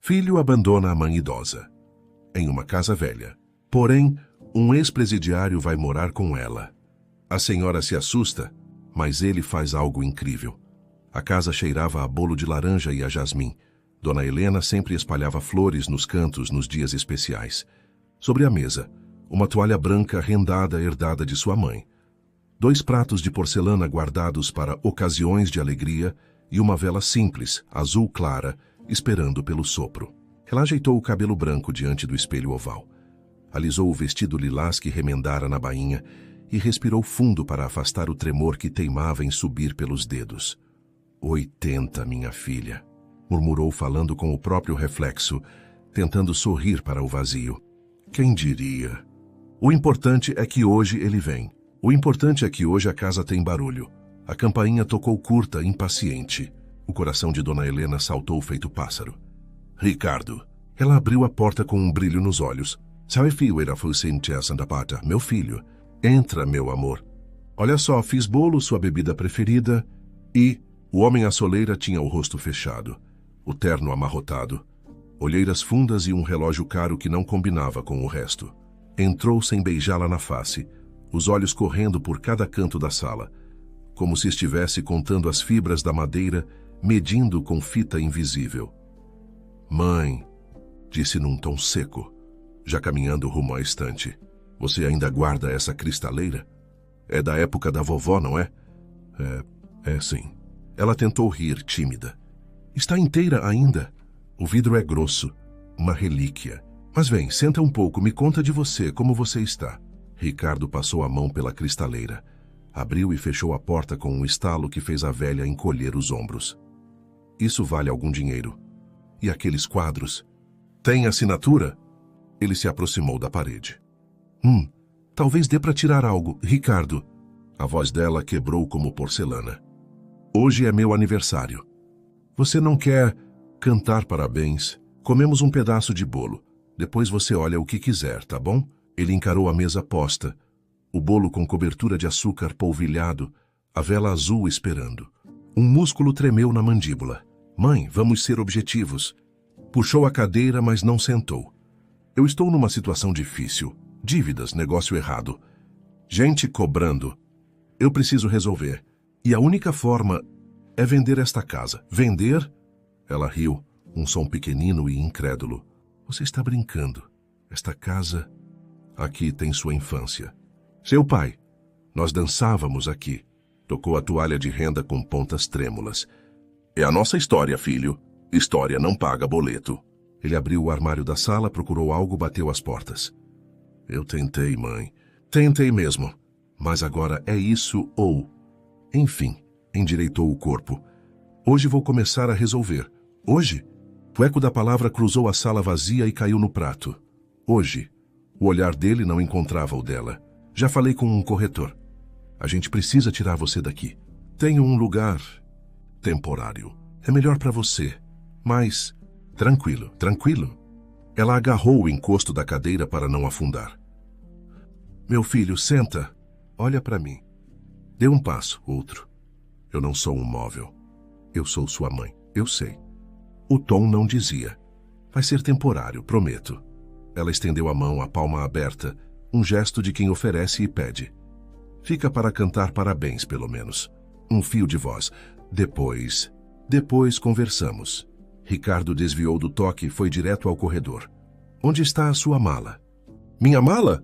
Filho abandona a mãe idosa. Em uma casa velha. Porém, um ex-presidiário vai morar com ela. A senhora se assusta, mas ele faz algo incrível. A casa cheirava a bolo de laranja e a jasmim. Dona Helena sempre espalhava flores nos cantos nos dias especiais. Sobre a mesa, uma toalha branca rendada herdada de sua mãe. 2 pratos de porcelana guardados para ocasiões de alegria e uma vela simples, azul clara, esperando pelo sopro. Ela ajeitou o cabelo branco diante do espelho oval. Alisou o vestido lilás que remendara na bainha e respirou fundo para afastar o tremor que teimava em subir pelos dedos. 80, minha filha, murmurou falando com o próprio reflexo, tentando sorrir para o vazio. Quem diria? O importante é que hoje ele vem. O importante é que hoje a casa tem barulho. A campainha tocou curta, impaciente. O coração de Dona Helena saltou feito pássaro. Ricardo. Ela abriu a porta com um brilho nos olhos. Sabe, filho, era Santa Pata, meu filho. Entra, meu amor. Olha só, fiz bolo, sua bebida preferida. E o homem à soleira tinha o rosto fechado, o terno amarrotado, olheiras fundas e um relógio caro que não combinava com o resto. Entrou sem beijá-la na face, os olhos correndo por cada canto da sala, como se estivesse contando as fibras da madeira, medindo com fita invisível. Mãe, disse num tom seco, já caminhando rumo à estante, você ainda guarda essa cristaleira? É da época da vovó, não é? É sim. Ela tentou rir, tímida. Está inteira ainda. O vidro é grosso, uma relíquia. Mas vem, senta um pouco, me conta de você, como você está. Ricardo passou a mão pela cristaleira. Abriu e fechou a porta com um estalo que fez a velha encolher os ombros. Isso vale algum dinheiro. E aqueles quadros? Tem assinatura? Ele se aproximou da parede. Talvez dê para tirar algo, Ricardo. A voz dela quebrou como porcelana. Hoje é meu aniversário. Você não quer cantar parabéns? Comemos um pedaço de bolo. Depois você olha o que quiser, tá bom? Ele encarou a mesa posta. O bolo com cobertura de açúcar polvilhado, a vela azul esperando. Um músculo tremeu na mandíbula. Mãe, vamos ser objetivos. Puxou a cadeira, mas não sentou. Eu estou numa situação difícil. Dívidas, negócio errado. Gente cobrando. Eu preciso resolver. E a única forma é vender esta casa. Vender? Ela riu, um som pequenino e incrédulo. Você está brincando. Esta casa aqui tem sua infância. Seu pai. Nós dançávamos aqui. Tocou a toalha de renda com pontas trêmulas. É a nossa história, filho. História não paga boleto. Ele abriu o armário da sala, procurou algo, bateu as portas. Eu tentei, mãe. Tentei mesmo. Mas agora é isso ou... Enfim, endireitou o corpo. Hoje vou começar a resolver. Hoje? O eco da palavra cruzou a sala vazia e caiu no prato. Hoje. O olhar dele não encontrava o dela. Já falei com um corretor. A gente precisa tirar você daqui. Tenho um lugar temporário. É melhor para você. Mas... Tranquilo, tranquilo. Ela agarrou o encosto da cadeira para não afundar. Meu filho, senta. Olha para mim. Dê um passo, outro. Eu não sou um móvel. Eu sou sua mãe, eu sei. O tom não dizia. Vai ser temporário, prometo. Ela estendeu a mão, a palma aberta, um gesto de quem oferece e pede. Fica para cantar parabéns, pelo menos. Um fio de voz. Depois conversamos. Ricardo desviou do toque e foi direto ao corredor. Onde está a sua mala? Minha mala?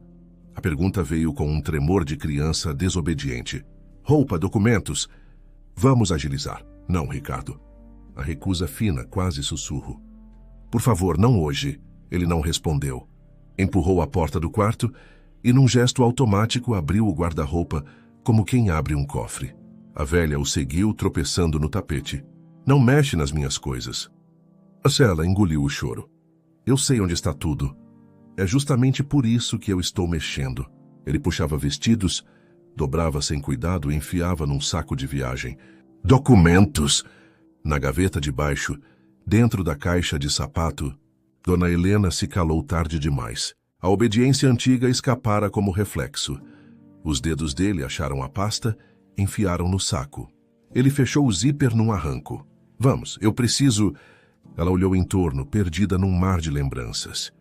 A pergunta veio com um tremor de criança desobediente. Roupa, documentos. Vamos agilizar. Não, Ricardo. A recusa fina, quase sussurro. Por favor, não hoje. Ele não respondeu. Empurrou a porta do quarto e, num gesto automático, abriu o guarda-roupa como quem abre um cofre. A velha o seguiu, tropeçando no tapete. Não mexe nas minhas coisas. A Cela engoliu o choro. Eu sei onde está tudo. É justamente por isso que eu estou mexendo. Ele puxava vestidos, dobrava sem cuidado e enfiava num saco de viagem. Documentos! Na gaveta de baixo, dentro da caixa de sapato, Dona Helena se calou tarde demais. A obediência antiga escapara como reflexo. Os dedos dele acharam a pasta, enfiaram no saco. Ele fechou o zíper num arranco. Vamos, eu preciso... Ela olhou em torno, perdida num mar de lembranças.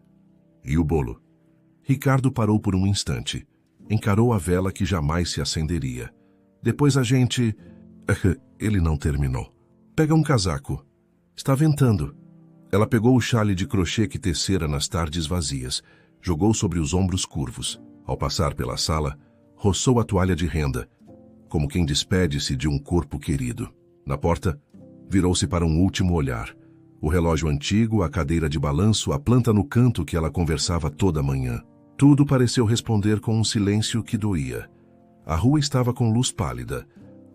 E o bolo? Ricardo parou por um instante. Encarou a vela que jamais se acenderia. Depois a gente... Ele não terminou. Pega um casaco. Está ventando. Ela pegou o chale de crochê que tecera nas tardes vazias, jogou sobre os ombros curvos. Ao passar pela sala, roçou a toalha de renda, como quem despede-se de um corpo querido. Na porta, virou-se para um último olhar. O relógio antigo, a cadeira de balanço, a planta no canto que ela conversava toda manhã. Tudo pareceu responder com um silêncio que doía. A rua estava com luz pálida,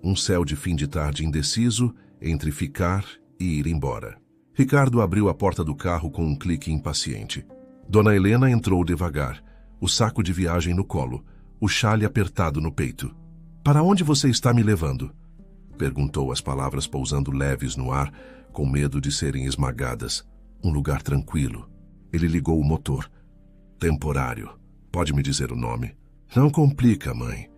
um céu de fim de tarde indeciso entre ficar e ir embora. Ricardo abriu a porta do carro com um clique impaciente. Dona Helena entrou devagar, o saco de viagem no colo, o chale apertado no peito. "Para onde você está me levando?" Perguntou, as palavras pousando leves no ar, com medo de serem esmagadas. "Um lugar tranquilo." Ele ligou o motor. "Temporário. Pode me dizer o nome?" "Não complica, mãe."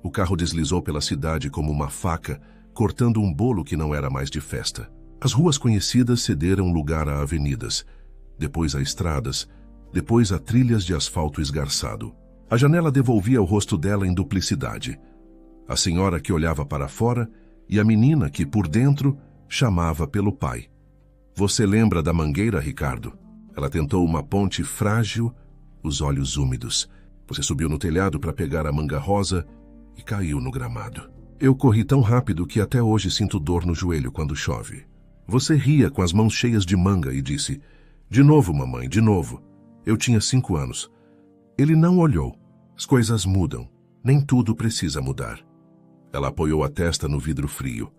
O carro deslizou pela cidade como uma faca, cortando um bolo que não era mais de festa. As ruas conhecidas cederam lugar a avenidas, depois a estradas, depois a trilhas de asfalto esgarçado. A janela devolvia o rosto dela em duplicidade. A senhora que olhava para fora e a menina que, por dentro, chamava pelo pai. "Você lembra da mangueira, Ricardo?" Ela tentou uma ponte frágil, os olhos úmidos. "Você subiu no telhado para pegar a manga rosa e caiu no gramado." "Eu corri tão rápido que até hoje sinto dor no joelho quando chove." Você ria com as mãos cheias de manga e disse: "De novo, mamãe, de novo." Eu tinha 5 anos. Ele não olhou. As coisas mudam. Nem tudo precisa mudar. Ela apoiou a testa no vidro frio.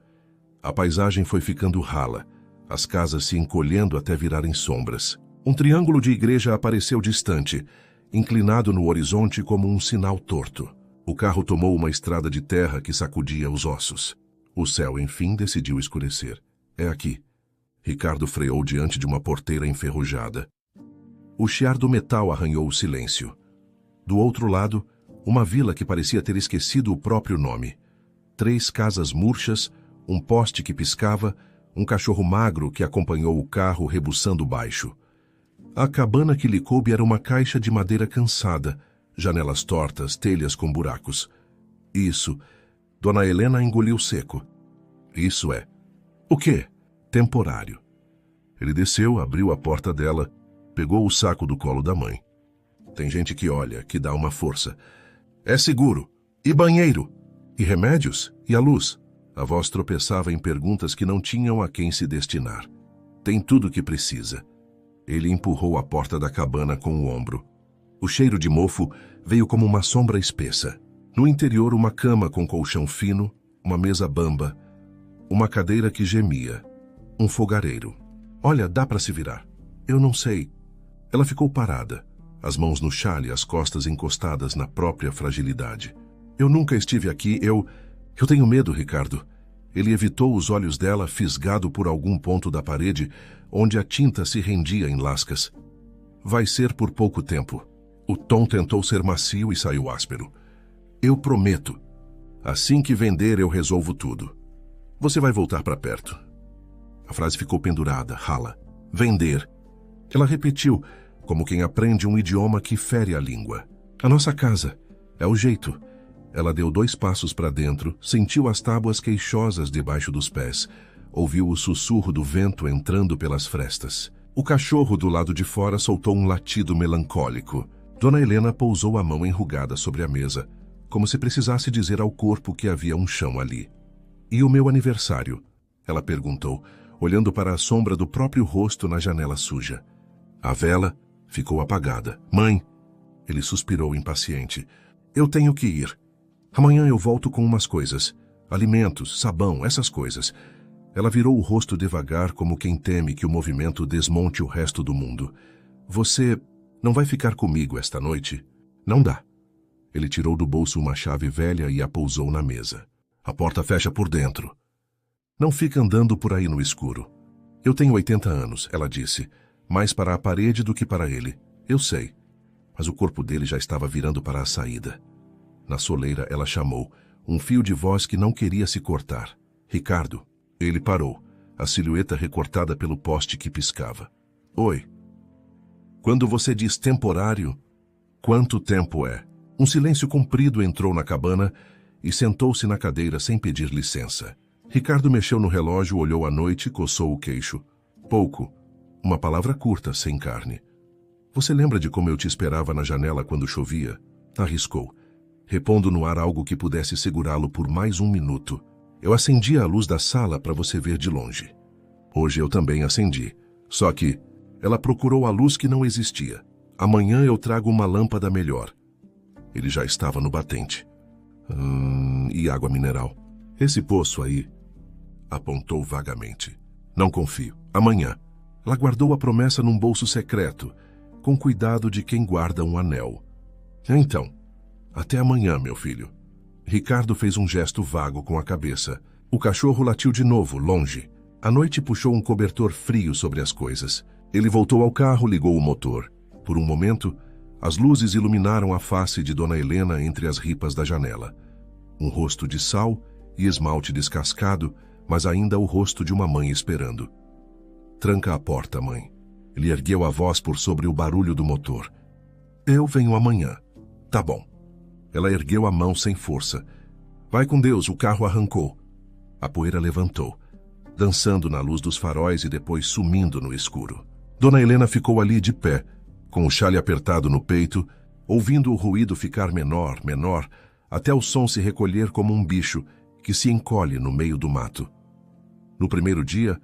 A paisagem foi ficando rala, as casas se encolhendo até virarem sombras. Um triângulo de igreja apareceu distante, inclinado no horizonte como um sinal torto. O carro tomou uma estrada de terra que sacudia os ossos. O céu, enfim, decidiu escurecer. "É aqui." Ricardo freou diante de uma porteira enferrujada. O chiar do metal arranhou o silêncio. Do outro lado, uma vila que parecia ter esquecido o próprio nome. 3 casas murchas, um poste que piscava, um cachorro magro que acompanhou o carro rebuçando baixo. A cabana que lhe coube era uma caixa de madeira cansada, janelas tortas, telhas com buracos. Isso. Dona Helena engoliu seco. "Isso é." "O quê?" "Temporário." Ele desceu, abriu a porta dela, pegou o saco do colo da mãe. Tem gente que olha, que dá uma força. "É seguro. E banheiro? E remédios? E a luz?" A voz tropeçava em perguntas que não tinham a quem se destinar. "Tem tudo o que precisa." Ele empurrou a porta da cabana com o ombro. O cheiro de mofo veio como uma sombra espessa. No interior, uma cama com colchão fino, uma mesa bamba, uma cadeira que gemia, um fogareiro. "Olha, dá para se virar." "Eu não sei." Ela ficou parada, as mãos no chale, as costas encostadas na própria fragilidade. "Eu nunca estive aqui, eu tenho medo, Ricardo." Ele evitou os olhos dela, fisgado por algum ponto da parede, onde a tinta se rendia em lascas. "Vai ser por pouco tempo." O tom tentou ser macio e saiu áspero. "Eu prometo. Assim que vender, eu resolvo tudo. Você vai voltar para perto." A frase ficou pendurada, rala. "Vender." Ela repetiu, como quem aprende um idioma que fere a língua. "A nossa casa. É o jeito." Ela deu 2 passos para dentro, sentiu as tábuas queixosas debaixo dos pés, ouviu o sussurro do vento entrando pelas frestas. O cachorro do lado de fora soltou um latido melancólico. Dona Helena pousou a mão enrugada sobre a mesa, como se precisasse dizer ao corpo que havia um chão ali. "E o meu aniversário?" ela perguntou, olhando para a sombra do próprio rosto na janela suja. A vela ficou apagada. "Mãe!" Ele suspirou impaciente. "Eu tenho que ir. Amanhã eu volto com umas coisas. Alimentos, sabão, essas coisas." Ela virou o rosto devagar, como quem teme que o movimento desmonte o resto do mundo. "Você não vai ficar comigo esta noite?" "Não dá." Ele tirou do bolso uma chave velha e a pousou na mesa. "A porta fecha por dentro." "Não fica andando por aí no escuro." "Eu tenho 80 anos, ela disse. Mais para a parede do que para ele. Eu sei." Mas o corpo dele já estava virando para a saída. Na soleira ela chamou, um fio de voz que não queria se cortar. "Ricardo." Ele parou. a silhueta recortada pelo poste que piscava. Oi. Quando você diz temporário, quanto tempo é? Um silêncio comprido entrou na cabana e sentou-se na cadeira sem pedir licença. Ricardo mexeu no relógio, olhou à noite e coçou o queixo. Pouco. Uma palavra curta, sem carne. Você lembra de como eu te esperava na janela quando chovia? Arriscou, repondo no ar algo que pudesse segurá-lo por mais um minuto. Eu acendi a luz da sala para você ver de longe. Hoje eu também acendi. Só que ela procurou a luz que não existia. Amanhã eu trago uma lâmpada melhor. Ele já estava no batente. E água mineral? Esse poço aí, apontou vagamente. Não confio. Amanhã. Ela guardou a promessa num bolso secreto, com cuidado de quem guarda um anel. Então, até amanhã, meu filho. Ricardo fez um gesto vago com a cabeça. O cachorro latiu de novo, longe. A noite puxou um cobertor frio sobre as coisas. Ele voltou ao carro, ligou o motor. Por um momento, as luzes iluminaram a face de Dona Helena entre as ripas da janela. Um rosto de sal e esmalte descascado, mas ainda o rosto de uma mãe esperando. Tranca a porta, mãe. Ele ergueu a voz por sobre o barulho do motor. Eu venho amanhã. Tá bom. Ela ergueu a mão sem força. Vai com Deus, o carro arrancou. A poeira levantou, dançando na luz dos faróis e depois sumindo no escuro. Dona Helena ficou ali de pé, com o xale apertado no peito, ouvindo o ruído ficar menor, menor, até o som se recolher como um bicho que se encolhe no meio do mato. No primeiro dia,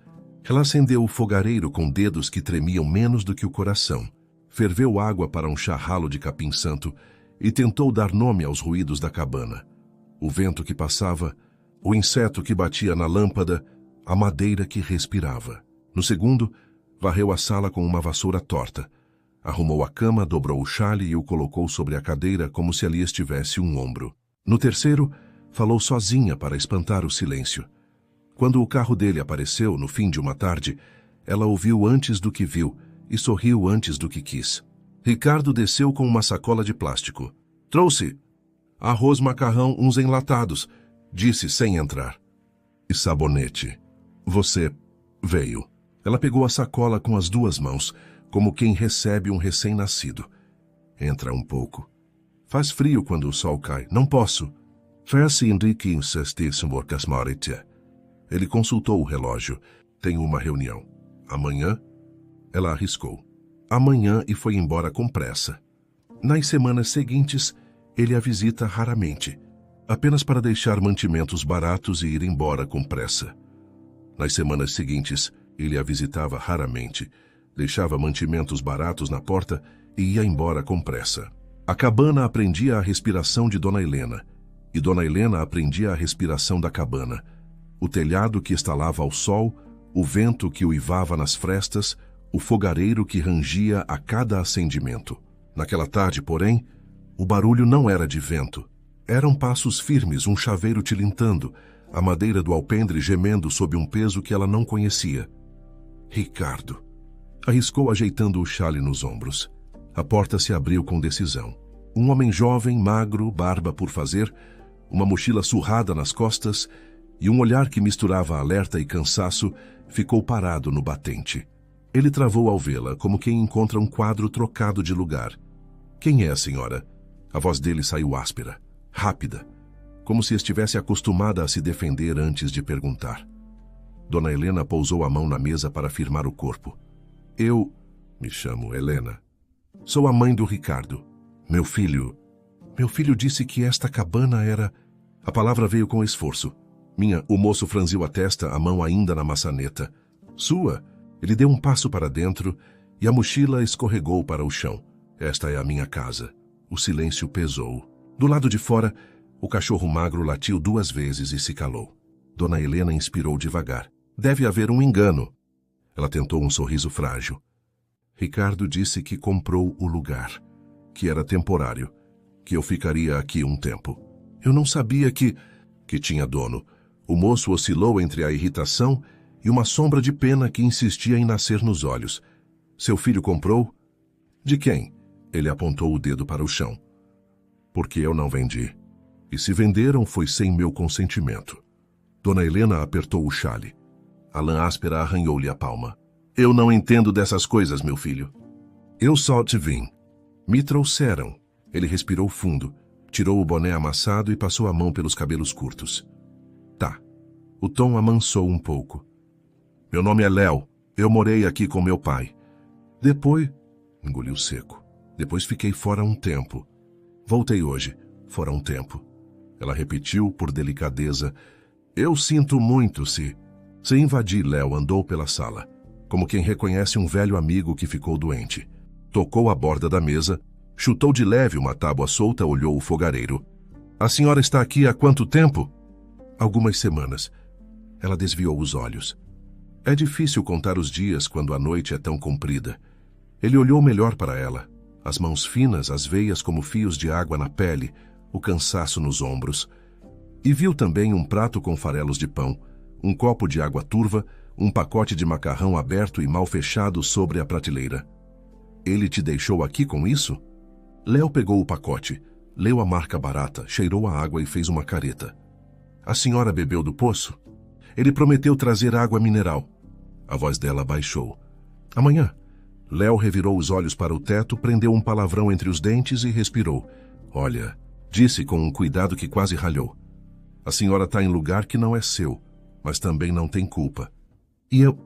ela acendeu o fogareiro com dedos que tremiam menos do que o coração, ferveu água para um charralo de capim-santo e tentou dar nome aos ruídos da cabana. O vento que passava, o inseto que batia na lâmpada, a madeira que respirava. No segundo, varreu a sala com uma vassoura torta. Arrumou a cama, dobrou o xale e o colocou sobre a cadeira como se ali estivesse um ombro. No terceiro, falou sozinha para espantar o silêncio. Quando o carro dele apareceu no fim de uma tarde, ela ouviu antes do que viu e sorriu antes do que quis. Ricardo desceu com uma sacola de plástico. Trouxe arroz, macarrão, uns enlatados, disse sem entrar. E sabonete. Você veio. Ela pegou a sacola com as duas mãos, como quem recebe um recém-nascido. Entra um pouco. Faz frio quando o sol cai. Não posso. Ele consultou o relógio. Tenho uma reunião. Amanhã? Ela arriscou. Amanhã e foi embora com pressa. Nas semanas seguintes, ele a visita raramente, apenas para deixar mantimentos baratos e ir embora com pressa. Nas semanas seguintes, ele a visitava raramente, deixava mantimentos baratos na porta e ia embora com pressa. A cabana aprendia a respiração de Dona Helena, e Dona Helena aprendia a respiração da cabana. O telhado que estalava ao sol, o vento que uivava nas frestas, o fogareiro que rangia a cada acendimento. Naquela tarde, porém, o barulho não era de vento. Eram passos firmes, um chaveiro tilintando, a madeira do alpendre gemendo sob um peso que ela não conhecia. Ricardo. Arriscou ajeitando o xale nos ombros. A porta se abriu com decisão. Um homem jovem, magro, barba por fazer, uma mochila surrada nas costas e um olhar que misturava alerta e cansaço, ficou parado no batente. Ele travou ao vê-la, como quem encontra um quadro trocado de lugar. Quem é a senhora? A voz dele saiu áspera, rápida, como se estivesse acostumada a se defender antes de perguntar. Dona Helena pousou a mão na mesa para firmar o corpo. Eu me chamo Helena. Sou a mãe do Ricardo. Meu filho disse que esta cabana era... A palavra veio com esforço. O moço franziu a testa, a mão ainda na maçaneta. Sua? Ele deu um passo para dentro e a mochila escorregou para o chão. Esta é a minha casa. O silêncio pesou. Do lado de fora, o cachorro magro latiu 2 vezes e se calou. Dona Helena inspirou devagar. Deve haver um engano. Ela tentou um sorriso frágil. Ricardo disse que comprou o lugar, que era temporário, que eu ficaria aqui um tempo. Eu não sabia que tinha dono. O moço oscilou entre a irritação e uma sombra de pena que insistia em nascer nos olhos. Seu filho comprou? De quem? Ele apontou o dedo para o chão. Porque eu não vendi. E se venderam foi sem meu consentimento. Dona Helena apertou o xale. A lã áspera arranhou-lhe a palma. Eu não entendo dessas coisas, meu filho. Eu só te vim. Me trouxeram. Ele respirou fundo, tirou o boné amassado e passou a mão pelos cabelos curtos. Tá. O tom amansou um pouco. Meu nome é Léo. Eu morei aqui com meu pai. Depois... Engoliu seco. Depois fiquei fora um tempo. Voltei hoje. Fora um tempo. Ela repetiu por delicadeza. Eu sinto muito se... Se invadir, Léo andou pela sala, como quem reconhece um velho amigo que ficou doente. Tocou a borda da mesa, chutou de leve uma tábua solta, olhou o fogareiro. A senhora está aqui há quanto tempo? Algumas semanas. Ela desviou os olhos. É difícil contar os dias quando a noite é tão comprida. Ele olhou melhor para ela. As mãos finas, as veias como fios de água na pele, o cansaço nos ombros. E viu também um prato com farelos de pão, um copo de água turva, um pacote de macarrão aberto e mal fechado sobre a prateleira. Ele te deixou aqui com isso? Léo pegou o pacote, leu a marca barata, cheirou a água e fez uma careta. A senhora bebeu do poço? Ele prometeu trazer água mineral. A voz dela baixou. Amanhã. Léo revirou os olhos para o teto, prendeu um palavrão entre os dentes e respirou. Olha, disse com um cuidado que quase ralhou. A senhora está em lugar que não é seu, mas também não tem culpa. E eu...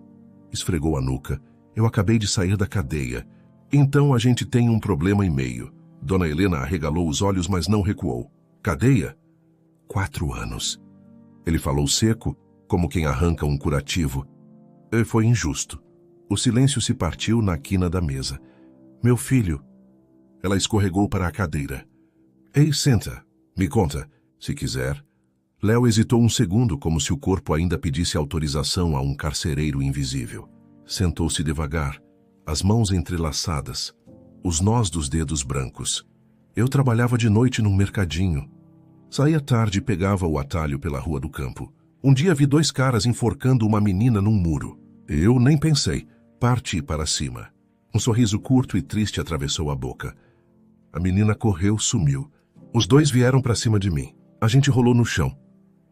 Esfregou a nuca. Eu acabei de sair da cadeia. Então a gente tem um problema e meio. Dona Helena arregalou os olhos, mas não recuou. Cadeia? 4 anos. Ele falou seco, como quem arranca um curativo. E foi injusto. O silêncio se partiu na quina da mesa. Meu filho... Ela escorregou para a cadeira. Ei, senta. Me conta, se quiser. Léo hesitou um segundo, como se o corpo ainda pedisse autorização a um carcereiro invisível. Sentou-se devagar, as mãos entrelaçadas, os nós dos dedos brancos. Eu trabalhava de noite num mercadinho. Saía tarde e pegava o atalho pela rua do campo. Um dia vi 2 caras enforcando uma menina num muro. Eu nem pensei. Parti para cima. Um sorriso curto e triste atravessou a boca. A menina correu, sumiu. Os 2 vieram para cima de mim. A gente rolou no chão.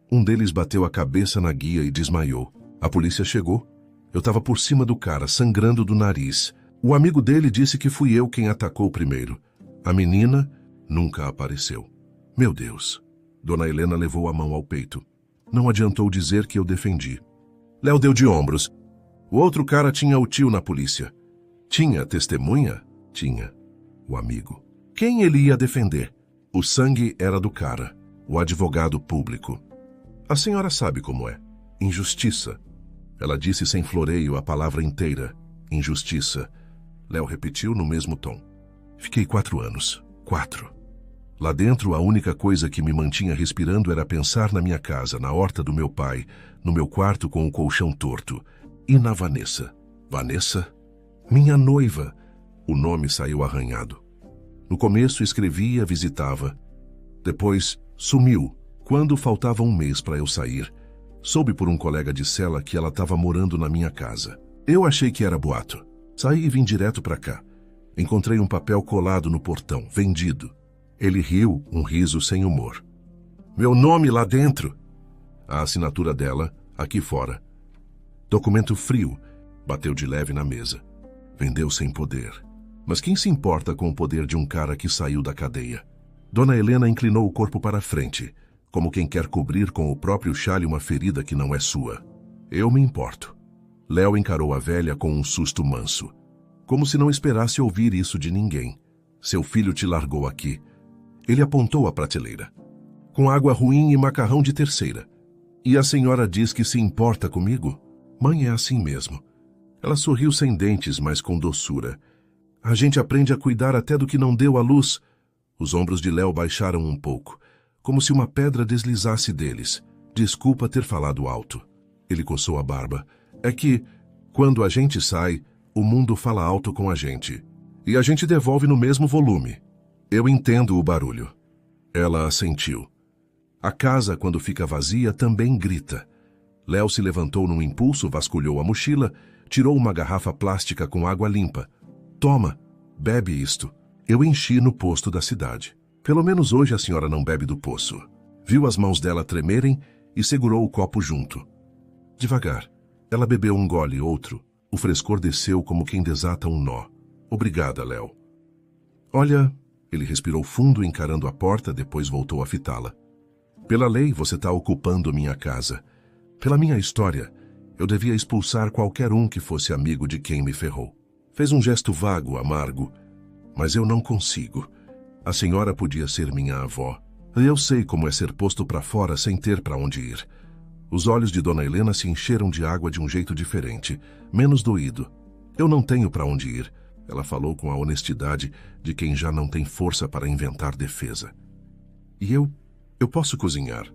Um deles bateu a cabeça na guia e desmaiou. A polícia chegou. Eu estava por cima do cara, sangrando do nariz. O amigo dele disse que fui eu quem atacou primeiro. A menina nunca apareceu. Meu Deus. Dona Helena levou a mão ao peito. Não adiantou dizer que eu defendi. Léo deu de ombros. O outro cara tinha o tio na polícia. Tinha testemunha? Tinha. O amigo. Quem ele ia defender? O sangue era do cara, o advogado público. A senhora sabe como é. Injustiça. Ela disse sem floreio a palavra inteira. Injustiça. Léo repetiu no mesmo tom. Fiquei 4 anos. 4. Lá dentro, a única coisa que me mantinha respirando era pensar na minha casa, na horta do meu pai, no meu quarto com o colchão torto. E na Vanessa. Vanessa? Minha noiva. O nome saiu arranhado. No começo escrevia, visitava. Depois sumiu. Quando faltava um mês para eu sair, soube por um colega de cela que ela estava morando na minha casa. Eu achei que era boato. Saí e vim direto para cá. Encontrei um papel colado no portão, vendido. Ele riu, um riso sem humor. Meu nome lá dentro. A assinatura dela, aqui fora. Documento frio, bateu de leve na mesa. Vendeu sem poder. Mas quem se importa com o poder de um cara que saiu da cadeia? Dona Helena inclinou o corpo para frente, como quem quer cobrir com o próprio chale uma ferida que não é sua. Eu me importo. Léo encarou a velha com um susto manso, como se não esperasse ouvir isso de ninguém. Seu filho te largou aqui. Ele apontou a prateleira. Com água ruim e macarrão de terceira. E a senhora diz que se importa comigo? Mãe é assim mesmo. Ela sorriu sem dentes, mas com doçura. A gente aprende a cuidar até do que não deu à luz. Os ombros de Léo baixaram um pouco, como se uma pedra deslizasse deles. Desculpa ter falado alto. Ele coçou a barba. É que, quando a gente sai, o mundo fala alto com a gente. E a gente devolve no mesmo volume. Eu entendo o barulho. Ela assentiu. A casa, quando fica vazia, também grita. Léo se levantou num impulso, vasculhou a mochila, tirou uma garrafa plástica com água limpa. Toma, bebe isto. Eu enchi no posto da cidade. Pelo menos hoje a senhora não bebe do poço. Viu as mãos dela tremerem e segurou o copo junto. Devagar. Ela bebeu um gole, outro. O frescor desceu como quem desata um nó. Obrigada, Léo. Olha, ele respirou fundo encarando a porta, depois voltou a fitá-la. Pela lei, você está ocupando minha casa. Pela minha história, eu devia expulsar qualquer um que fosse amigo de quem me ferrou. Fez um gesto vago, amargo. Mas eu não consigo. A senhora podia ser minha avó. Eu sei como é ser posto para fora sem ter para onde ir. Os olhos de Dona Helena se encheram de água de um jeito diferente, menos doído. Eu não tenho para onde ir. Ela falou com a honestidade de quem já não tem força para inventar defesa. E eu posso cozinhar.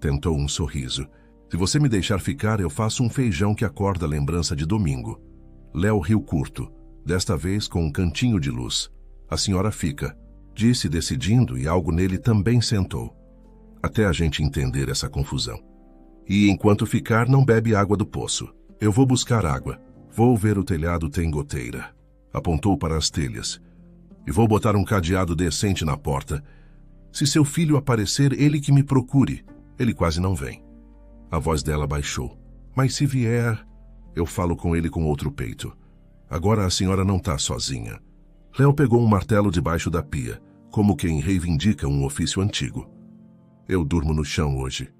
Tentou um sorriso. Se você me deixar ficar, eu faço um feijão que acorda a lembrança de domingo. Léo riu curto, desta vez com um cantinho de luz. A senhora fica, disse decidindo, e algo nele também sentou. Até a gente entender essa confusão. E enquanto ficar, não bebe água do poço. Eu vou buscar água. Vou ver o telhado tem goteira. Apontou para as telhas. E vou botar um cadeado decente na porta. Se seu filho aparecer, ele que me procure. Ele quase não vem. A voz dela baixou. Mas se vier, eu falo com ele com outro peito. Agora a senhora não está sozinha. Léo pegou um martelo debaixo da pia, como quem reivindica um ofício antigo. Eu durmo no chão hoje.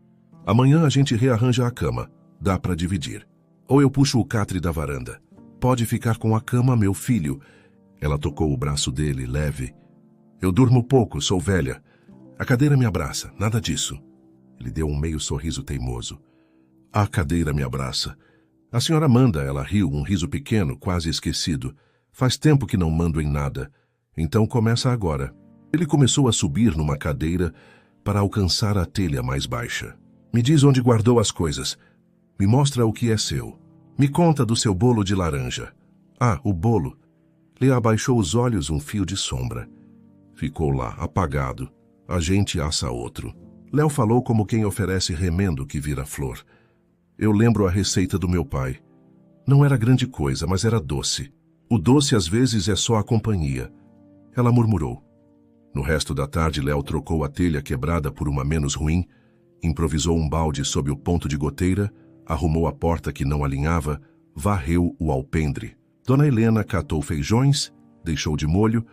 Amanhã a gente rearranja a cama. Dá para dividir. Ou eu puxo o catre da varanda. Pode ficar com a cama, meu filho. Ela tocou o braço dele, leve. Eu durmo pouco, sou velha. A cadeira me abraça, nada disso. Ele deu um meio sorriso teimoso. A cadeira me abraça. A senhora manda, ela riu, um riso pequeno, quase esquecido. Faz tempo que não mando em nada. Então começa agora. Ele começou a subir numa cadeira para alcançar a telha mais baixa. Me diz onde guardou as coisas. Me mostra o que é seu. Me conta do seu bolo de laranja. Ah, o bolo. Lea abaixou os olhos, um fio de sombra. Ficou lá, apagado. A gente assa outro. Léo falou como quem oferece remendo que vira flor. Eu lembro a receita do meu pai. Não era grande coisa, mas era doce. O doce às vezes é só a companhia. Ela murmurou. No resto da tarde, Léo trocou a telha quebrada por uma menos ruim, improvisou um balde sob o ponto de goteira, arrumou a porta que não alinhava, varreu o alpendre. Dona Helena catou feijões, deixou de molho,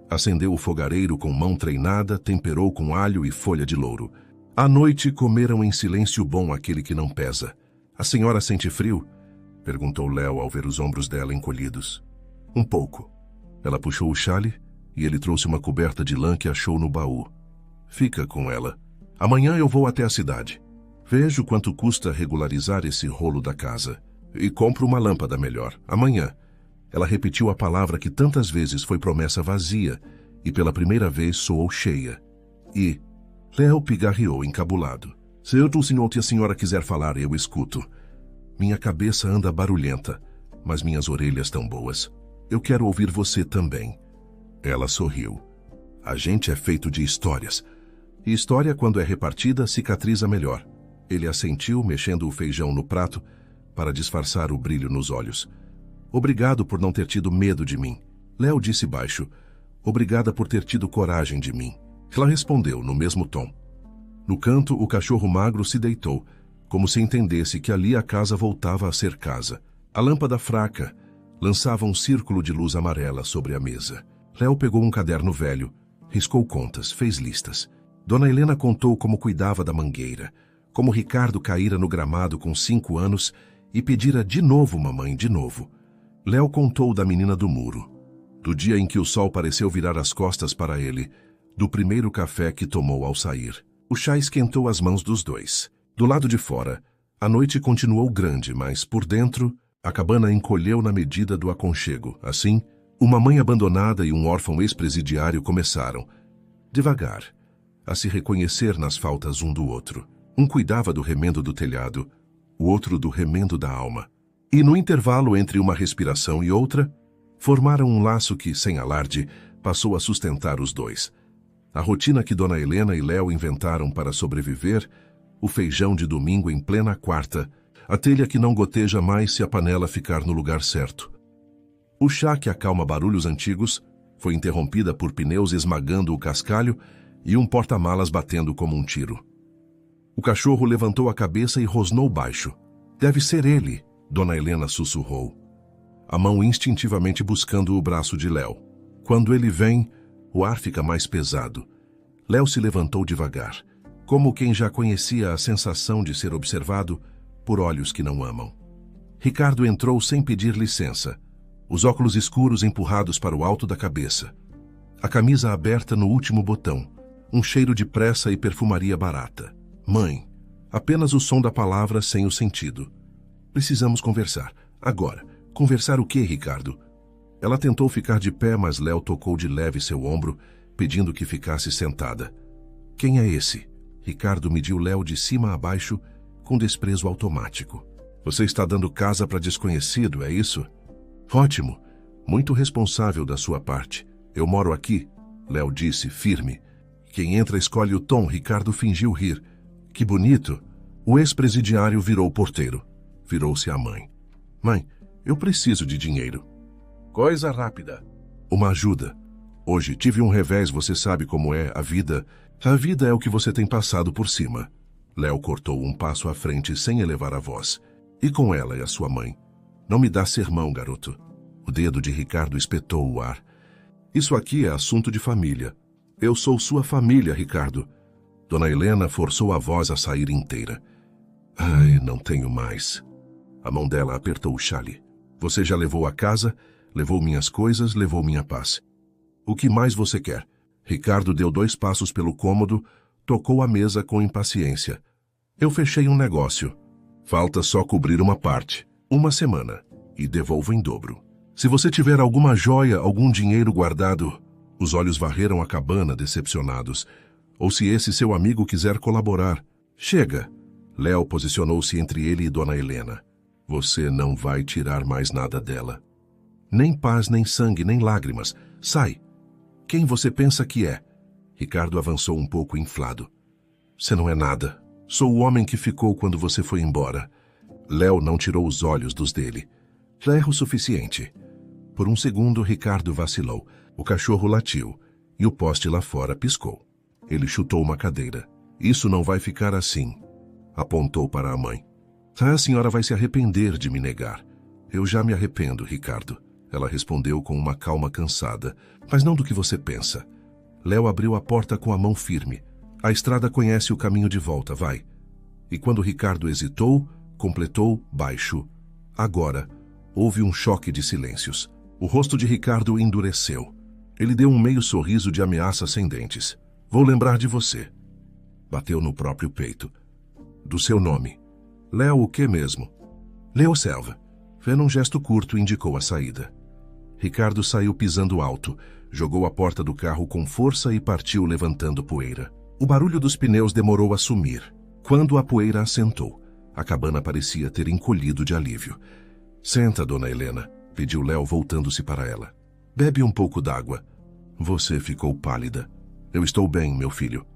acendeu o fogareiro com mão treinada, temperou com alho e folha de louro. À noite comeram em silêncio bom aquele que não pesa. A senhora sente frio? Perguntou Léo ao ver os ombros dela encolhidos. Um pouco. Ela puxou o chale e ele trouxe uma coberta de lã que achou no baú. Fica com ela. Amanhã eu vou até a cidade. Vejo quanto custa regularizar esse rolo da casa. E compro uma lâmpada melhor. Amanhã. Ela repetiu a palavra que tantas vezes foi promessa vazia e pela primeira vez soou cheia. E Léo pigarreou encabulado. Se eu o que a senhora quiser falar, eu escuto. Minha cabeça anda barulhenta, mas minhas orelhas tão boas. Eu quero ouvir você também. Ela sorriu. A gente é feito de histórias. E história, quando é repartida, cicatriza melhor. Ele assentiu, mexendo o feijão no prato, para disfarçar o brilho nos olhos. Obrigado por não ter tido medo de mim. Léo disse baixo. Obrigada por ter tido coragem de mim. Ela respondeu, no mesmo tom. No canto, o cachorro magro se deitou, como se entendesse que ali a casa voltava a ser casa. A lâmpada fraca lançava um círculo de luz amarela sobre a mesa. Léo pegou um caderno velho, riscou contas, fez listas. Dona Helena contou como cuidava da mangueira, como Ricardo caíra no gramado com 5 anos e pedira de novo, mamãe, de novo. Léo contou da menina do muro, do dia em que o sol pareceu virar as costas para ele, do primeiro café que tomou ao sair. O chá esquentou as mãos dos dois. Do lado de fora, a noite continuou grande, mas por dentro, a cabana encolheu na medida do aconchego. Assim, uma mãe abandonada e um órfão ex-presidiário começaram, devagar, a se reconhecer nas faltas um do outro. Um cuidava do remendo do telhado, o outro do remendo da alma. E no intervalo entre uma respiração e outra, formaram um laço que, sem alarde, passou a sustentar os dois. A rotina que Dona Helena e Léo inventaram para sobreviver, o feijão de domingo em plena quarta, a telha que não goteja mais se a panela ficar no lugar certo. O chá que acalma barulhos antigos foi interrompida por pneus esmagando o cascalho e um porta-malas batendo como um tiro. O cachorro levantou a cabeça e rosnou baixo. Deve ser ele, Dona Helena sussurrou, a mão instintivamente buscando o braço de Léo. Quando ele vem, o ar fica mais pesado. Léo se levantou devagar, como quem já conhecia a sensação de ser observado por olhos que não amam. Ricardo entrou sem pedir licença, os óculos escuros empurrados para o alto da cabeça, a camisa aberta no último botão, um cheiro de pressa e perfumaria barata. Mãe, apenas o som da palavra sem o sentido. Precisamos conversar. Agora. Conversar o quê, Ricardo? Ela tentou ficar de pé, mas Léo tocou de leve seu ombro, pedindo que ficasse sentada. Quem é esse? Ricardo mediu Léo de cima a baixo, com desprezo automático. Você está dando casa para desconhecido, é isso? Ótimo. Muito responsável da sua parte. Eu moro aqui, Léo disse, firme. Quem entra escolhe o tom, Ricardo fingiu rir. Que bonito. O ex-presidiário virou porteiro. Virou-se à mãe. Mãe, eu preciso de dinheiro. Coisa rápida. Uma ajuda. Hoje tive um revés, você sabe como é a vida. A vida é o que você tem passado por cima. Léo cortou um passo à frente sem elevar a voz. E com ela e a sua mãe. Não me dá sermão, garoto. O dedo de Ricardo espetou o ar. Isso aqui é assunto de família. Eu sou sua família, Ricardo. Dona Helena forçou a voz a sair inteira. Ai, não tenho mais. A mão dela apertou o chale. Você já levou a casa, levou minhas coisas, levou minha paz. O que mais você quer? Ricardo deu 2 passos pelo cômodo, tocou a mesa com impaciência. Eu fechei um negócio. Falta só cobrir uma parte. 1 semana. E devolvo em dobro. Se você tiver alguma joia, algum dinheiro guardado... Os olhos varreram a cabana, decepcionados. Ou se esse seu amigo quiser colaborar. Chega. Léo posicionou-se entre ele e Dona Helena. Você não vai tirar mais nada dela. Nem paz, nem sangue, nem lágrimas. Sai. Quem você pensa que é? Ricardo avançou um pouco inflado. Você não é nada. Sou o homem que ficou quando você foi embora. Léo não tirou os olhos dos dele. Já é o suficiente. Por um segundo, Ricardo vacilou. O cachorro latiu e o poste lá fora piscou. Ele chutou uma cadeira. Isso não vai ficar assim. Apontou para a mãe. A senhora vai se arrepender de me negar. Eu já me arrependo, Ricardo. Ela respondeu com uma calma cansada. Mas não do que você pensa. Léo abriu a porta com a mão firme. A estrada conhece o caminho de volta, vai. E quando Ricardo hesitou, completou baixo. Agora, houve um choque de silêncios. O rosto de Ricardo endureceu. Ele deu um meio sorriso de ameaça sem dentes. Vou lembrar de você. Bateu no próprio peito. Do seu nome. Léo o que mesmo? Léo Selva. Vendo um gesto curto, indicou a saída. Ricardo saiu pisando alto, jogou a porta do carro com força e partiu levantando poeira. O barulho dos pneus demorou a sumir. Quando a poeira assentou, a cabana parecia ter encolhido de alívio. Senta, Dona Helena, pediu Léo voltando-se para ela. Bebe um pouco d'água. Você ficou pálida. Eu estou bem, meu filho.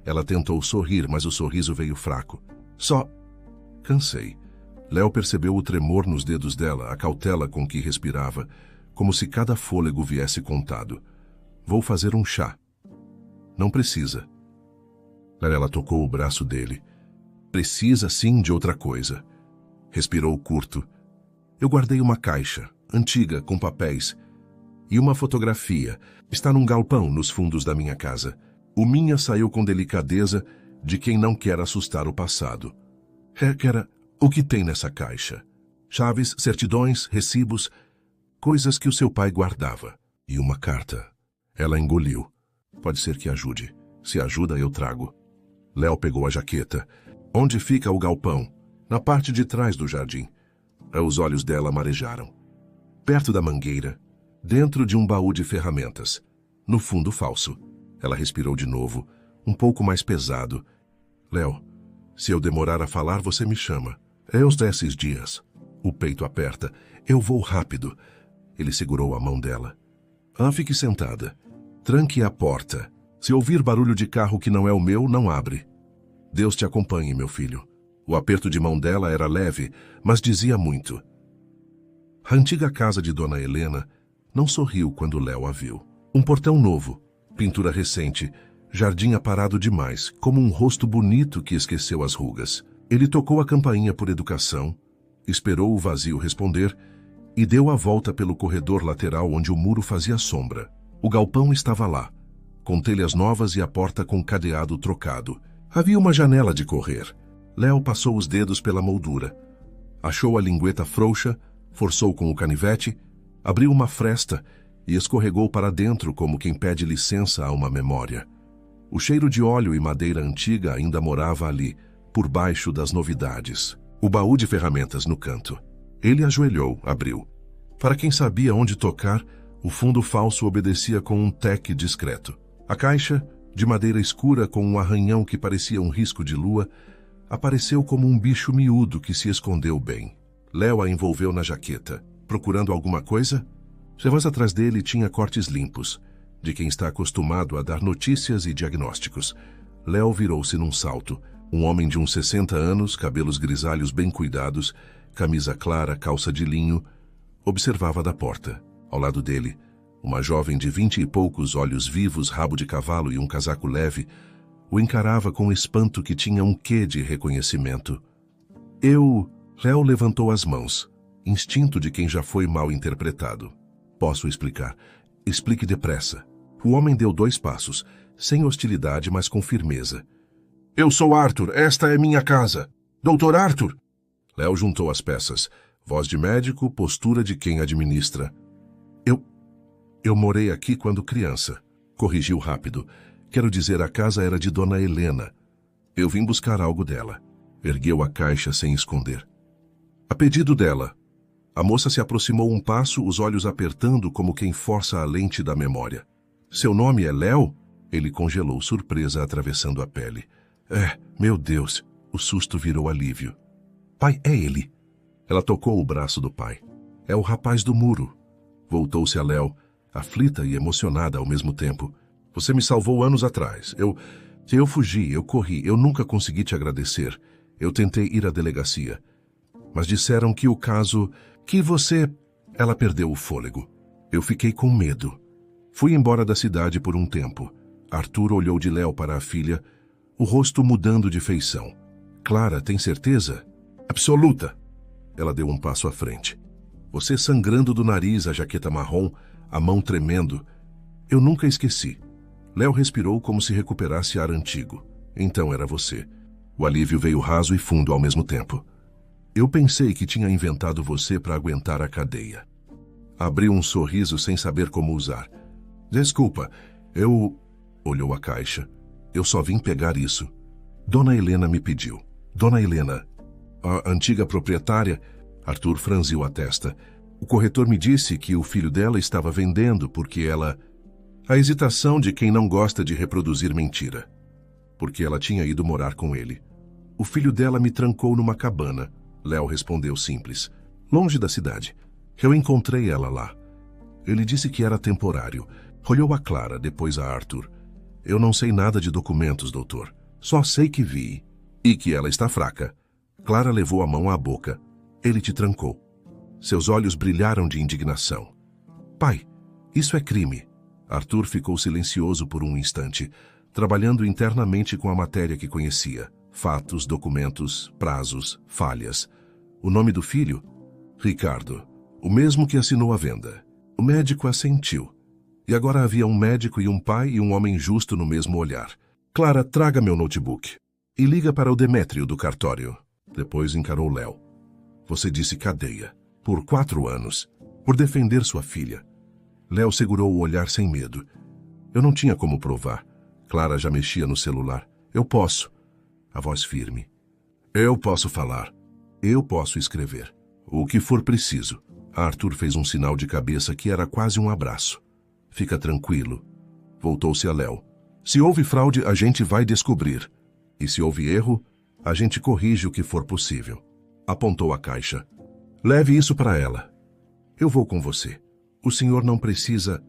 Ela tentou sorrir, mas o sorriso veio fraco. Só... Cansei. Léo percebeu o tremor nos dedos dela, a cautela com que respirava, como se cada fôlego viesse contado. Vou fazer um chá. Não precisa. Ela tocou o braço dele. Precisa sim de outra coisa. Respirou curto. Eu guardei uma caixa, antiga, com papéis, e uma fotografia. Está num galpão nos fundos da minha casa. O minha saiu com delicadeza de quem não quer assustar o passado. Era o que tem nessa caixa. Chaves, certidões, recibos, coisas que o seu pai guardava. E uma carta. Ela engoliu. Pode ser que ajude. Se ajuda, eu trago. Léo pegou a jaqueta. Onde fica o galpão? Na parte de trás do jardim. Os olhos dela marejaram. Perto da mangueira, dentro de um baú de ferramentas. No fundo falso. Ela respirou de novo, um pouco mais pesado. Léo, se eu demorar a falar, você me chama. É os 10 dias. O peito aperta. Eu vou rápido. Ele segurou a mão dela. Fique sentada. Tranque a porta. Se ouvir barulho de carro que não é o meu, não abre. Deus te acompanhe, meu filho. O aperto de mão dela era leve, mas dizia muito. A antiga casa de Dona Helena não sorriu quando Léo a viu. Um portão novo, pintura recente, jardim aparado demais, como um rosto bonito que esqueceu as rugas. Ele tocou a campainha por educação, Esperou o vazio responder e deu a volta pelo corredor lateral onde o muro fazia sombra. O galpão estava lá, com telhas novas e a porta com cadeado trocado. Havia uma janela de correr. Léo passou os dedos pela moldura. Achou a lingueta frouxa, forçou com o canivete, abriu uma fresta e escorregou para dentro como quem pede licença a uma memória. O cheiro de óleo e madeira antiga ainda morava ali, por baixo das novidades. O baú de ferramentas no canto. Ele ajoelhou, abriu. Para quem sabia onde tocar, o fundo falso obedecia com um teque discreto. A caixa, de madeira escura com um arranhão que parecia um risco de lua, apareceu como um bicho miúdo que se escondeu bem. Léo a envolveu na jaqueta. Procurando alguma coisa? Sua voz atrás dele tinha cortes limpos, de quem está acostumado a dar notícias e diagnósticos. Léo virou-se num salto. Um homem de uns 60 anos, cabelos grisalhos bem cuidados, camisa clara, calça de linho, observava da porta. Ao lado dele, uma jovem de 20 e poucos, olhos vivos, rabo de cavalo e um casaco leve, o encarava com espanto que tinha um quê de reconhecimento. Léo levantou as mãos, instinto de quem já foi mal interpretado. Posso explicar. Explique depressa. O homem deu 2 passos, sem hostilidade, mas com firmeza. Eu sou Arthur, esta é minha casa. Doutor Arthur! Léo juntou as peças. Voz de médico, postura de quem administra. Eu morei aqui quando criança. Corrigiu rápido. Quero dizer, a casa era de Dona Helena. Eu vim buscar algo dela. Ergueu a caixa sem esconder. A pedido dela. A moça se aproximou um passo, os olhos apertando como quem força a lente da memória. Seu nome é Léo? Ele congelou, surpresa atravessando a pele. Meu Deus! O susto virou alívio. Pai, é ele. Ela tocou o braço do pai. É o rapaz do muro. Voltou-se a Léo, aflita e emocionada ao mesmo tempo. Você me salvou anos atrás. Eu fugi, eu corri, eu nunca consegui te agradecer. Eu tentei ir à delegacia. Mas disseram que o caso... que você... Ela perdeu o fôlego. Eu fiquei com medo. Fui embora da cidade por um tempo. Arthur olhou de Léo para a filha, o rosto mudando de feição. Clara, tem certeza? Absoluta. Ela deu um passo à frente. Você sangrando do nariz, a jaqueta marrom, a mão tremendo. Eu nunca esqueci. Léo respirou como se recuperasse ar antigo. Então era você. O alívio veio raso e fundo ao mesmo tempo. Eu pensei que tinha inventado você para aguentar a cadeia. Abriu um sorriso sem saber como usar. Desculpa, Olhou a caixa. Eu só vim pegar isso. Dona Helena me pediu. Dona Helena, a antiga proprietária... Arthur franziu a testa. O corretor me disse que o filho dela estava vendendo porque ela... A hesitação de quem não gosta de reproduzir mentira. Porque ela tinha ido morar com ele. O filho dela me trancou numa cabana. Léo respondeu simples. Longe da cidade. Eu encontrei ela lá. Ele disse que era temporário. Olhou a Clara, depois a Arthur. Eu não sei nada de documentos, doutor. Só sei que vi. E que ela está fraca. Clara levou a mão à boca. Ele te trancou. Seus olhos brilharam de indignação. Pai, isso é crime. Arthur ficou silencioso por um instante, trabalhando internamente com a matéria que conhecia. Fatos, documentos, prazos, falhas. O nome do filho? Ricardo. O mesmo que assinou a venda. O médico assentiu. E agora havia um médico e um pai e um homem justo no mesmo olhar. Clara, traga meu notebook. E liga para o Demétrio do cartório. Depois encarou Léo. Você disse cadeia. Por 4 anos. Por defender sua filha. Léo segurou o olhar sem medo. Eu não tinha como provar. Clara já mexia no celular. Eu posso. A voz firme. Eu posso falar. Eu posso escrever. O que for preciso. Arthur fez um sinal de cabeça que era quase um abraço. Fica tranquilo. Voltou-se a Léo. Se houve fraude, a gente vai descobrir. E se houve erro, a gente corrige o que for possível. Apontou a caixa. Leve isso para ela. Eu vou com você. O senhor não precisa...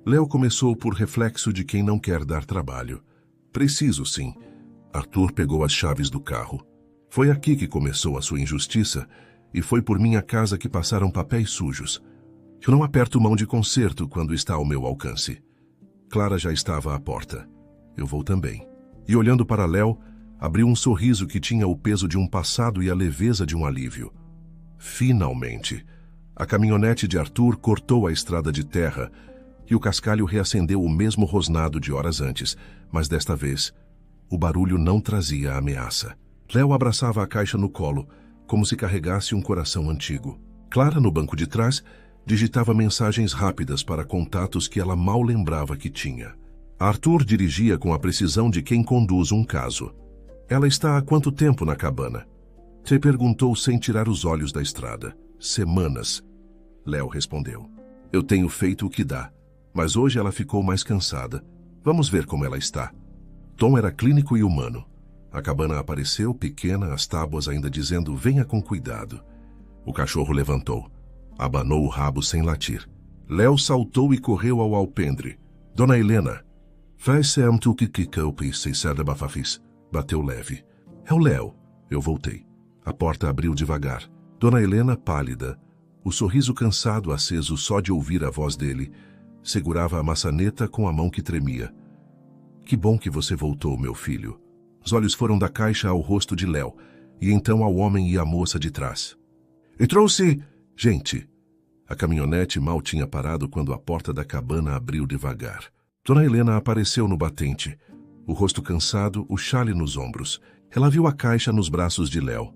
Léo começou por reflexo de quem não quer dar trabalho. Preciso, sim. Arthur pegou as chaves do carro. Foi aqui que começou a sua injustiça e foi por minha casa que passaram papéis sujos. Eu não aperto mão de conserto quando está ao meu alcance. Clara já estava à porta. Eu vou também. E olhando para Léo, abriu um sorriso que tinha o peso de um passado e a leveza de um alívio. Finalmente, a caminhonete de Arthur cortou a estrada de terra e o cascalho reacendeu o mesmo rosnado de horas antes, mas desta vez, o barulho não trazia ameaça. Léo abraçava a caixa no colo, como se carregasse um coração antigo. Clara, no banco de trás, digitava mensagens rápidas para contatos que ela mal lembrava que tinha. Arthur dirigia com a precisão de quem conduz um caso. Ela está há quanto tempo na cabana? Te perguntou sem tirar os olhos da estrada. Semanas. Léo respondeu. Eu tenho feito o que dá, mas hoje ela ficou mais cansada. Vamos ver como ela está. Tom era clínico e humano. A cabana apareceu, pequena, as tábuas ainda dizendo, venha com cuidado. O cachorro levantou. Abanou o rabo sem latir. Léo saltou e correu ao alpendre. Dona Helena. Faz-se tu que se serda bafafis. Bateu leve. É o Léo. Eu voltei. A porta abriu devagar. Dona Helena, pálida, o sorriso cansado aceso só de ouvir a voz dele, segurava a maçaneta com a mão que tremia. Que bom que você voltou, meu filho. Os olhos foram da caixa ao rosto de Léo, e então ao homem e à moça de trás. E trouxe... Gente! A caminhonete mal tinha parado quando a porta da cabana abriu devagar. Dona Helena apareceu no batente, o rosto cansado, o chale nos ombros. Ela viu a caixa nos braços de Léo.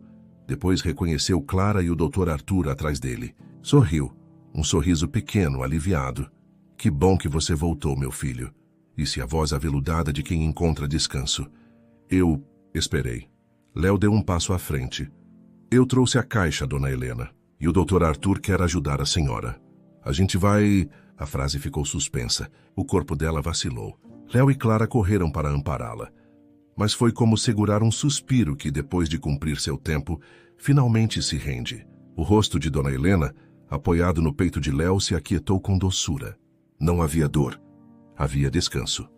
Depois reconheceu Clara e o Dr. Arthur atrás dele. Sorriu, um sorriso pequeno, aliviado. Que bom que você voltou, meu filho. Disse a voz aveludada de quem encontra descanso. Eu esperei. Léo deu um passo à frente. Eu trouxe a caixa, Dona Helena, e o Dr. Arthur quer ajudar a senhora. A gente vai... A frase ficou suspensa. O corpo dela vacilou. Léo e Clara correram para ampará-la. Mas foi como segurar um suspiro que, depois de cumprir seu tempo, finalmente se rende. O rosto de Dona Helena, apoiado no peito de Léo, se aquietou com doçura. Não havia dor. Havia descanso.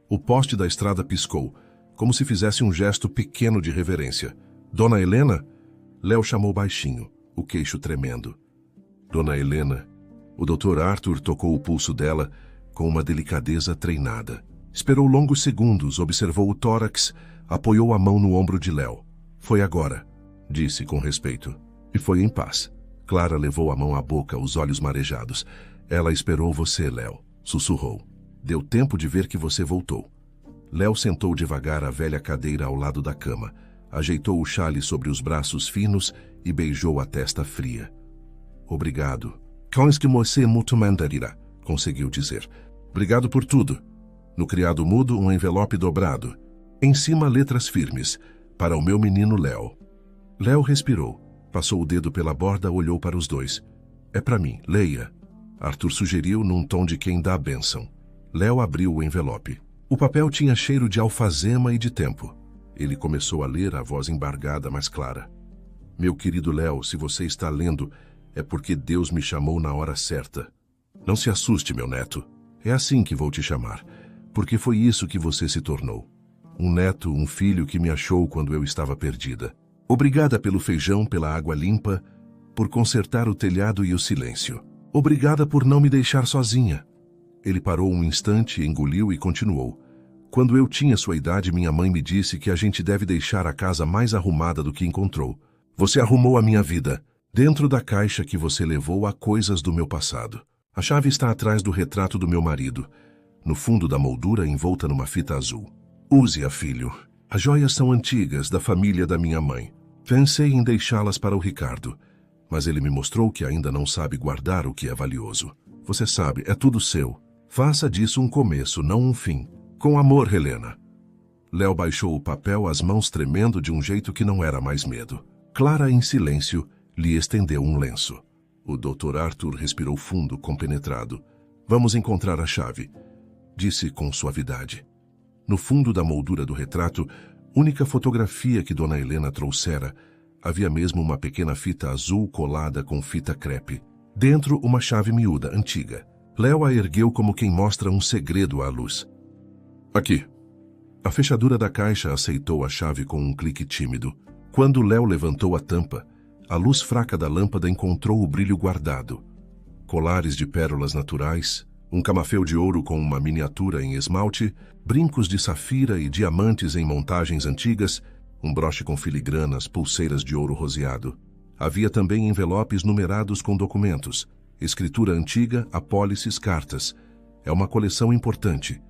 O poste da estrada piscou, como se fizesse um gesto pequeno de reverência. Dona Helena? Léo chamou baixinho, o queixo tremendo. Dona Helena. O Dr. Arthur tocou o pulso dela com uma delicadeza treinada. Esperou longos segundos, observou o tórax, apoiou a mão no ombro de Léo. Foi agora, disse com respeito. E foi em paz. Clara levou a mão à boca, os olhos marejados. Ela esperou você, Léo, sussurrou. Deu tempo de ver que você voltou. Léo sentou devagar a velha cadeira ao lado da cama, ajeitou o chale sobre os braços finos e beijou a testa fria. Obrigado. Consque você muito mandarira, conseguiu dizer. Obrigado por tudo. No criado mudo, um envelope dobrado. Em cima, letras firmes. Para o meu menino Léo. Léo respirou. Passou o dedo pela borda, olhou para os dois. É para mim, leia. Arthur sugeriu num tom de quem dá a bênção. Léo abriu o envelope. O papel tinha cheiro de alfazema e de tempo. Ele começou a ler, a voz embargada, mas clara. Meu querido Léo, se você está lendo, é porque Deus me chamou na hora certa. Não se assuste, meu neto. É assim que vou te chamar. Porque foi isso que você se tornou. Um neto, um filho que me achou quando eu estava perdida. Obrigada pelo feijão, pela água limpa, por consertar o telhado e o silêncio. Obrigada por não me deixar sozinha. Ele parou um instante, engoliu e continuou. Quando eu tinha sua idade, minha mãe me disse que a gente deve deixar a casa mais arrumada do que encontrou. Você arrumou a minha vida. Dentro da caixa que você levou há coisas do meu passado. A chave está atrás do retrato do meu marido. No fundo da moldura, envolta numa fita azul. Use-a, filho. As joias são antigas, da família da minha mãe. Pensei em deixá-las para o Ricardo, mas ele me mostrou que ainda não sabe guardar o que é valioso. Você sabe, é tudo seu. Faça disso um começo, não um fim. Com amor, Helena. Léo baixou o papel, as mãos tremendo de um jeito que não era mais medo. Clara, em silêncio, lhe estendeu um lenço. O Dr. Arthur respirou fundo, compenetrado. Vamos encontrar a chave, disse com suavidade. No fundo da moldura do retrato, única fotografia que Dona Helena trouxera, havia mesmo uma pequena fita azul colada com fita crepe. Dentro, uma chave miúda, antiga. Léo a ergueu como quem mostra um segredo à luz. Aqui. A fechadura da caixa aceitou a chave com um clique tímido. Quando Léo levantou a tampa, a luz fraca da lâmpada encontrou o brilho guardado. Colares de pérolas naturais, um camafeu de ouro com uma miniatura em esmalte, brincos de safira e diamantes em montagens antigas, um broche com filigranas, pulseiras de ouro roseado. Havia também envelopes numerados com documentos, escritura antiga, apólices, cartas. É uma coleção importante,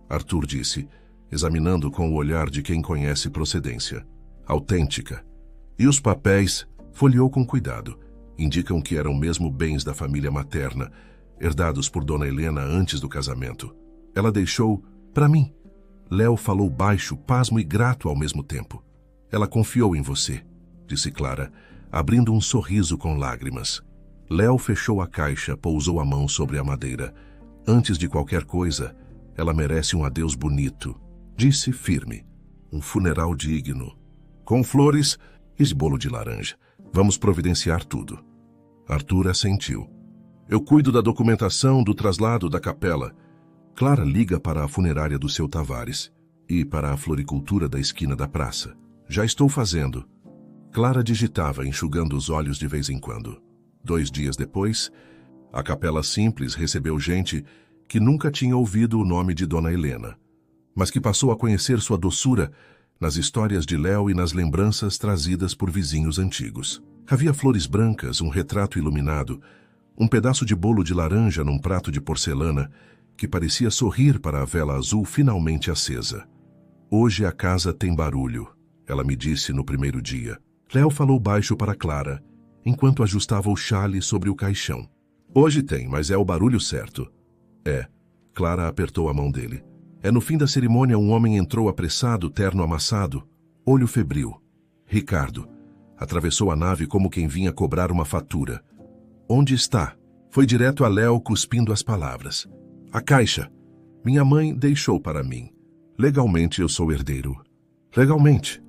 Arthur disse, examinando com o olhar de quem conhece procedência. Autêntica. E os papéis, folheou com cuidado, indicam que eram mesmo bens da família materna, herdados por Dona Helena antes do casamento. Ela deixou para mim. Léo falou baixo, pasmo e grato ao mesmo tempo. Ela confiou em você, disse Clara, abrindo um sorriso com lágrimas. Léo fechou a caixa, pousou a mão sobre a madeira. Antes de qualquer coisa, ela merece um adeus bonito, disse firme. Um funeral digno. Com flores e bolo de laranja. Vamos providenciar tudo. Arthur assentiu. Eu cuido da documentação do traslado da capela. Clara liga para a funerária do seu Tavares e para a floricultura da esquina da praça. Já estou fazendo. Clara digitava, enxugando os olhos de vez em quando. 2 dias depois, a capela simples recebeu gente que nunca tinha ouvido o nome de Dona Helena, mas que passou a conhecer sua doçura nas histórias de Léo e nas lembranças trazidas por vizinhos antigos. Havia flores brancas, um retrato iluminado, um pedaço de bolo de laranja num prato de porcelana que parecia sorrir para a vela azul finalmente acesa. Hoje a casa tem barulho, ela me disse no primeiro dia. Léo falou baixo para Clara, enquanto ajustava o chale sobre o caixão. Hoje tem, mas é o barulho certo. É. Clara apertou a mão dele. É no fim da cerimônia um homem entrou apressado, terno amassado, olho febril. Ricardo. Atravessou a nave como quem vinha cobrar uma fatura. Onde está? Foi direto a Léo cuspindo as palavras. A caixa. Minha mãe deixou para mim. Legalmente eu sou herdeiro. Legalmente.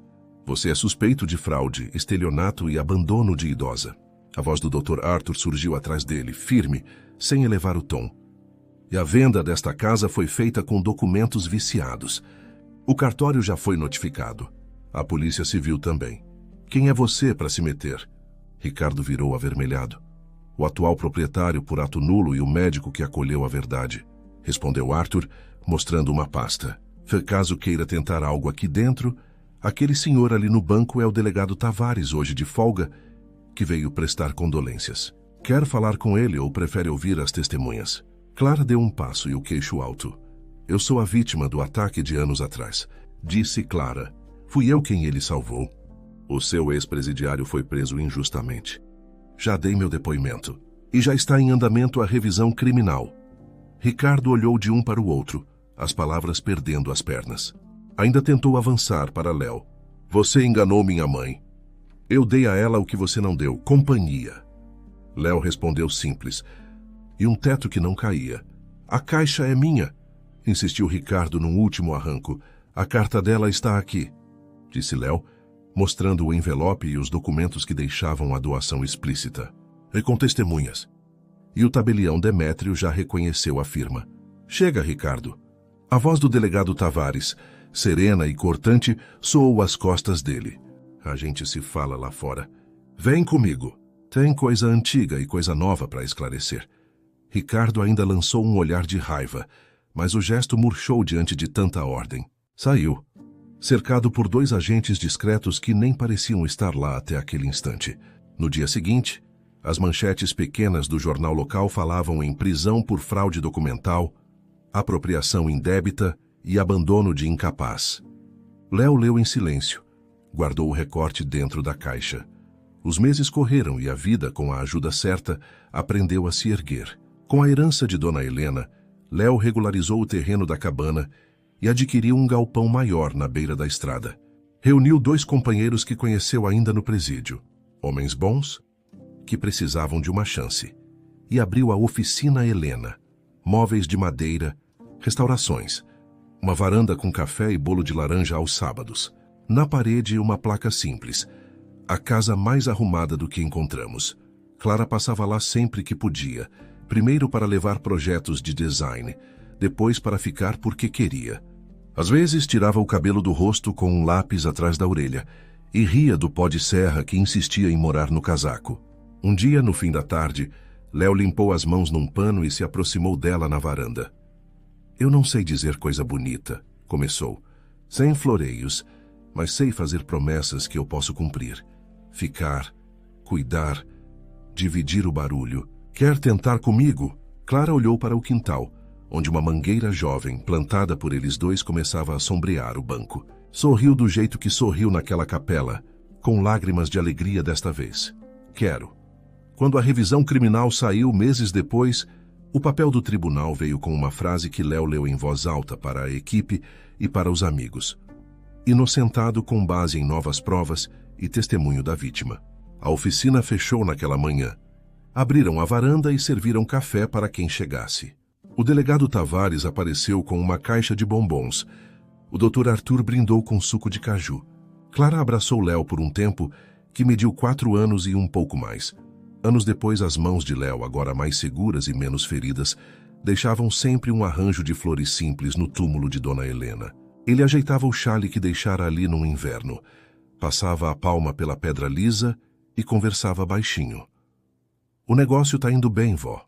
Você é suspeito de fraude, estelionato e abandono de idosa. A voz do Dr. Arthur surgiu atrás dele, firme, sem elevar o tom. E a venda desta casa foi feita com documentos viciados. O cartório já foi notificado. A polícia civil também. Quem é você para se meter? Ricardo virou avermelhado. O atual proprietário por ato nulo e o médico que acolheu a verdade. Respondeu Arthur, mostrando uma pasta. Caso queira tentar algo aqui dentro, aquele senhor ali no banco é o delegado Tavares, hoje de folga, que veio prestar condolências. Quer falar com ele ou prefere ouvir as testemunhas? Clara deu um passo e o queixo alto. Eu sou a vítima do ataque de anos atrás, disse Clara. Fui eu quem ele salvou. O seu ex-presidiário foi preso injustamente. Já dei meu depoimento. E já está em andamento a revisão criminal. Ricardo olhou de um para o outro, as palavras perdendo as pernas. Ainda tentou avançar para Léo. Você enganou minha mãe. Eu dei a ela o que você não deu, companhia. Léo respondeu simples. E um teto que não caía. A caixa é minha, insistiu Ricardo num último arranco. A carta dela está aqui, disse Léo, mostrando o envelope e os documentos que deixavam a doação explícita. E com testemunhas. E o tabelião Demétrio já reconheceu a firma. Chega, Ricardo. A voz do delegado Tavares, serena e cortante, soou às costas dele. A gente se fala lá fora. Vem comigo. Tem coisa antiga e coisa nova para esclarecer. Ricardo ainda lançou um olhar de raiva, mas o gesto murchou diante de tanta ordem. Saiu, cercado por 2 agentes discretos que nem pareciam estar lá até aquele instante. No dia seguinte, as manchetes pequenas do jornal local falavam em prisão por fraude documental, apropriação indébita e abandono de incapaz. Léo leu em silêncio. Guardou o recorte dentro da caixa. Os meses correram e a vida, com a ajuda certa, aprendeu a se erguer. Com a herança de Dona Helena, Léo regularizou o terreno da cabana e adquiriu um galpão maior na beira da estrada. Reuniu 2 companheiros que conheceu ainda no presídio. Homens bons, que precisavam de uma chance. E abriu a Oficina Helena. Móveis de madeira, restaurações. Uma varanda com café e bolo de laranja aos sábados. Na parede, uma placa simples. A casa mais arrumada do que encontramos. Clara passava lá sempre que podia. Primeiro para levar projetos de design, depois para ficar porque queria. Às vezes tirava o cabelo do rosto com um lápis atrás da orelha e ria do pó de serra que insistia em morar no casaco. Um dia, no fim da tarde, Léo limpou as mãos num pano e se aproximou dela na varanda. Eu não sei dizer coisa bonita, começou, sem floreios, mas sei fazer promessas que eu posso cumprir. Ficar, cuidar, dividir o barulho. Quer tentar comigo? Clara olhou para o quintal, onde uma mangueira jovem, plantada por eles dois, começava a sombrear o banco. Sorriu do jeito que sorriu naquela capela, com lágrimas de alegria desta vez. Quero. Quando a revisão criminal saiu meses depois, o papel do tribunal veio com uma frase que Léo leu em voz alta para a equipe e para os amigos. Inocentado com base em novas provas e testemunho da vítima. A oficina fechou naquela manhã. Abriram a varanda e serviram café para quem chegasse. O delegado Tavares apareceu com uma caixa de bombons. O Dr. Arthur brindou com suco de caju. Clara abraçou Léo por um tempo que mediu 4 anos e um pouco mais. Anos depois, as mãos de Léo, agora mais seguras e menos feridas, deixavam sempre um arranjo de flores simples no túmulo de Dona Helena. Ele ajeitava o chale que deixara ali no inverno, passava a palma pela pedra lisa e conversava baixinho. "O negócio tá indo bem, vó",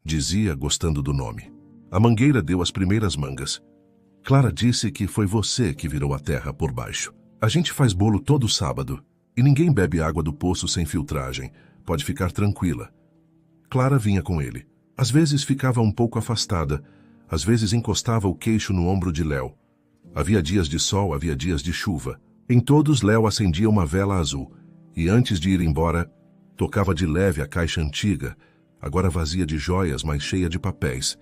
dizia, gostando do nome. A mangueira deu as primeiras mangas. Clara disse que foi você que virou a terra por baixo. "A gente faz bolo todo sábado e ninguém bebe água do poço sem filtragem. Pode ficar tranquila." Clara vinha com ele. Às vezes ficava um pouco afastada, às vezes encostava o queixo no ombro de Léo. Havia dias de sol, havia dias de chuva. Em todos, Léo acendia uma vela azul e, antes de ir embora, tocava de leve a caixa antiga, agora vazia de joias, mas cheia de papéis,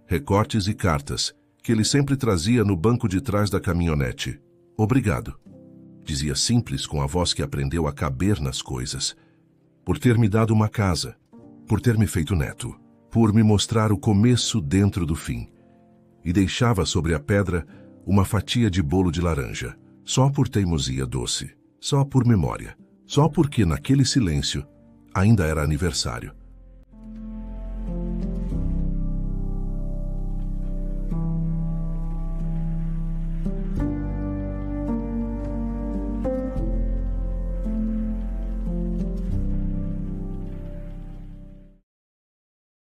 recortes e cartas, que ele sempre trazia no banco de trás da caminhonete. "Obrigado", dizia simples, com a voz que aprendeu a caber nas coisas. "Por ter me dado uma casa, por ter me feito neto, por me mostrar o começo dentro do fim." E deixava sobre a pedra uma fatia de bolo de laranja, só por teimosia doce, só por memória, só porque naquele silêncio ainda era aniversário.